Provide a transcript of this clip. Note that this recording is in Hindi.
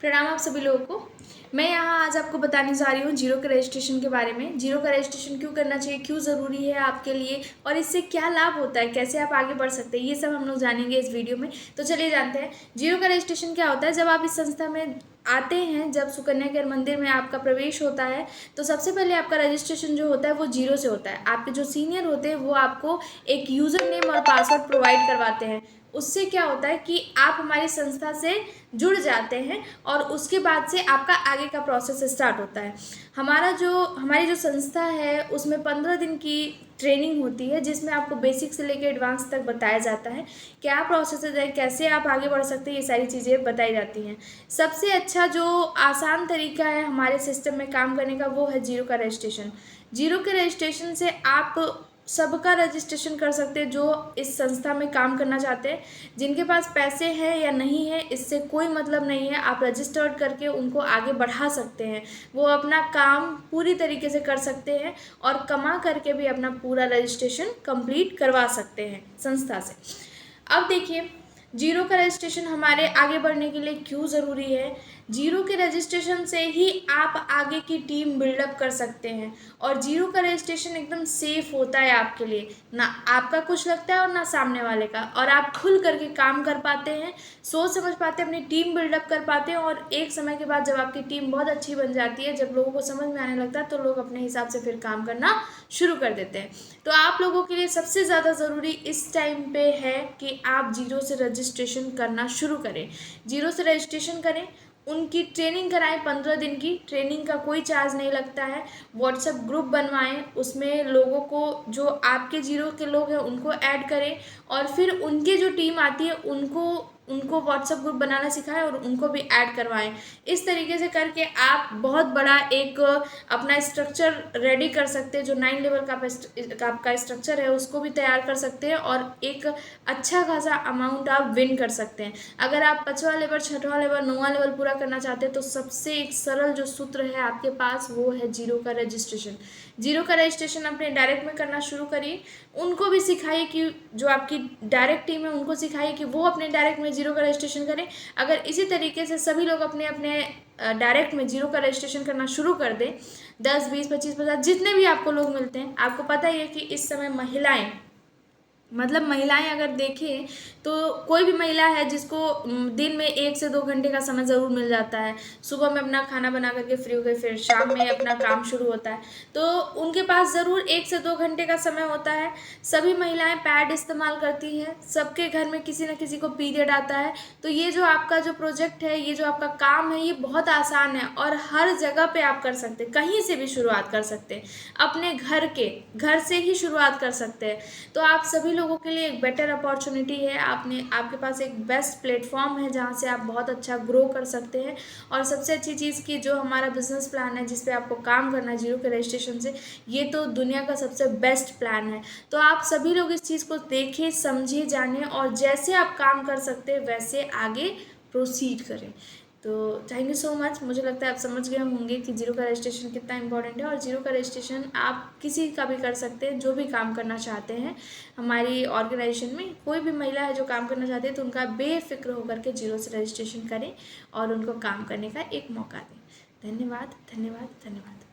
प्रणाम आप सभी लोगों को। मैं यहाँ आज आपको बताने जा रही हूँ जीरो का रजिस्ट्रेशन के बारे में। जीरो का रजिस्ट्रेशन क्यों करना चाहिए, क्यों ज़रूरी है आपके लिए और इससे क्या लाभ होता है, कैसे आप आगे बढ़ सकते हैं, ये सब हम लोग जानेंगे इस वीडियो में। तो चलिए जानते हैं जीरो का रजिस्ट्रेशन क्या होता है। जब आप इस संस्था में आते हैं, जब सुकन्या केयर मंदिर में आपका प्रवेश होता है, तो सबसे पहले आपका रजिस्ट्रेशन जो होता है वो जीरो से होता है। आपके जो सीनियर होते हैं वो आपको एक यूज़र नेम और पासवर्ड प्रोवाइड करवाते हैं। उससे क्या होता है कि आप हमारी संस्था से जुड़ जाते हैं और उसके बाद से आपका आगे का प्रोसेस स्टार्ट होता है। हमारी जो संस्था है उसमें 15 दिन की ट्रेनिंग होती है, जिसमें आपको बेसिक से लेकर एडवांस तक बताया जाता है क्या प्रोसेस है, कैसे आप आगे बढ़ सकते हैं, ये सारी चीज़ें बताई जाती हैं। सबसे अच्छा जो आसान तरीका है हमारे सिस्टम में काम करने का वो है जीरो का रजिस्ट्रेशन। जीरो के रजिस्ट्रेशन से आप सबका रजिस्ट्रेशन कर सकते हैं जो इस संस्था में काम करना चाहते हैं। जिनके पास पैसे हैं या नहीं है इससे कोई मतलब नहीं है, आप रजिस्टर्ड करके उनको आगे बढ़ा सकते हैं। वो अपना काम पूरी तरीके से कर सकते हैं और कमा करके भी अपना पूरा रजिस्ट्रेशन कंप्लीट करवा सकते हैं संस्था से। अब देखिए जीरो का रजिस्ट्रेशन हमारे आगे बढ़ने के लिए क्यों ज़रूरी है। जीरो के रजिस्ट्रेशन से ही आप आगे की टीम बिल्डअप कर सकते हैं और जीरो का रजिस्ट्रेशन एकदम सेफ होता है आपके लिए, ना आपका कुछ लगता है और ना सामने वाले का, और आप खुल करके काम कर पाते हैं, सोच समझ पाते हैं, अपनी टीम बिल्डअप कर पाते हैं। और एक समय के बाद जब आपकी टीम बहुत अच्छी बन जाती है, जब लोगों को समझ में आने लगता है, तो लोग अपने हिसाब से फिर काम करना शुरू कर देते हैं। तो आप लोगों के लिए सबसे ज़्यादा ज़रूरी इस टाइम पे है कि आप जीरो से रजिस्ट्रेशन करना शुरू करें। जीरो से रजिस्ट्रेशन करें, उनकी ट्रेनिंग कराएं। 15 दिन की ट्रेनिंग का कोई चार्ज नहीं लगता है। व्हाट्सएप ग्रुप बनवाएं, उसमें लोगों को, जो आपके जीरो के लोग हैं उनको ऐड करें और फिर उनके जो टीम आती है उनको व्हाट्सएप ग्रुप बनाना सिखाएं और उनको भी ऐड करवाएं। इस तरीके से करके आप बहुत बड़ा एक अपना स्ट्रक्चर रेडी कर सकते हैं। जो 9 लेवल का आपका स्ट्रक्चर है उसको भी तैयार कर सकते हैं और एक अच्छा खासा अमाउंट आप विन कर सकते हैं। अगर आप 5वां लेवल, 6वां लेवल, 9वां लेवल पूरा करना चाहते हैं तो सबसे एक सरल जो सूत्र है आपके पास वो है जीरो का रजिस्ट्रेशन। जीरो का रजिस्ट्रेशन अपने डायरेक्ट में करना शुरू करिए। उनको भी सिखाइए कि जो आपकी डायरेक्ट टीम है उनको सिखाइए कि वो अपने डायरेक्ट में जीरो का रजिस्ट्रेशन करें। अगर इसी तरीके से सभी लोग अपने अपने डायरेक्ट में जीरो का रजिस्ट्रेशन करना शुरू कर दें, 10, 20, 25, 50 जितने भी आपको लोग मिलते हैं, आपको पता ही है कि इस समय महिलाएं अगर देखें तो कोई भी महिला है जिसको दिन में 1 से 2 घंटे का समय ज़रूर मिल जाता है। सुबह में अपना खाना बना करके फ्री हो गए, फिर शाम में अपना काम शुरू होता है, तो उनके पास ज़रूर 1 से 2 घंटे का समय होता है। सभी महिलाएं पैड इस्तेमाल करती हैं, सबके घर में किसी न किसी को पीरियड आता है। तो ये जो आपका जो प्रोजेक्ट है, ये जो आपका काम है, ये बहुत आसान है और हर जगह पे आप कर सकते हैं, कहीं से भी शुरुआत कर सकते हैं, अपने घर से ही शुरुआत कर सकते हैं। तो आप सभी लोगों के लिए एक बेटर अपॉर्चुनिटी है। आपके पास एक बेस्ट प्लेटफॉर्म है जहां से आप बहुत अच्छा ग्रो कर सकते हैं। और सबसे अच्छी चीज़ कि जो हमारा बिजनेस प्लान है जिस पे आपको काम करना है जीरो के रजिस्ट्रेशन से, ये तो दुनिया का सबसे बेस्ट प्लान है। तो आप सभी लोग इस चीज़ को देखें, समझें, जानें और जैसे आप काम कर सकते हैं वैसे आगे प्रोसीड करें। तो थैंक यू सो मच। मुझे लगता है आप समझ गए होंगे कि जीरो का रजिस्ट्रेशन कितना इंपॉर्टेंट है और जीरो का रजिस्ट्रेशन आप किसी का भी कर सकते हैं जो भी काम करना चाहते हैं। हमारी ऑर्गेनाइजेशन में कोई भी महिला है जो काम करना चाहती है तो उनका बेफिक्र होकर के जीरो से रजिस्ट्रेशन करें और उनको काम करने का एक मौका दें। धन्यवाद, धन्यवाद, धन्यवाद।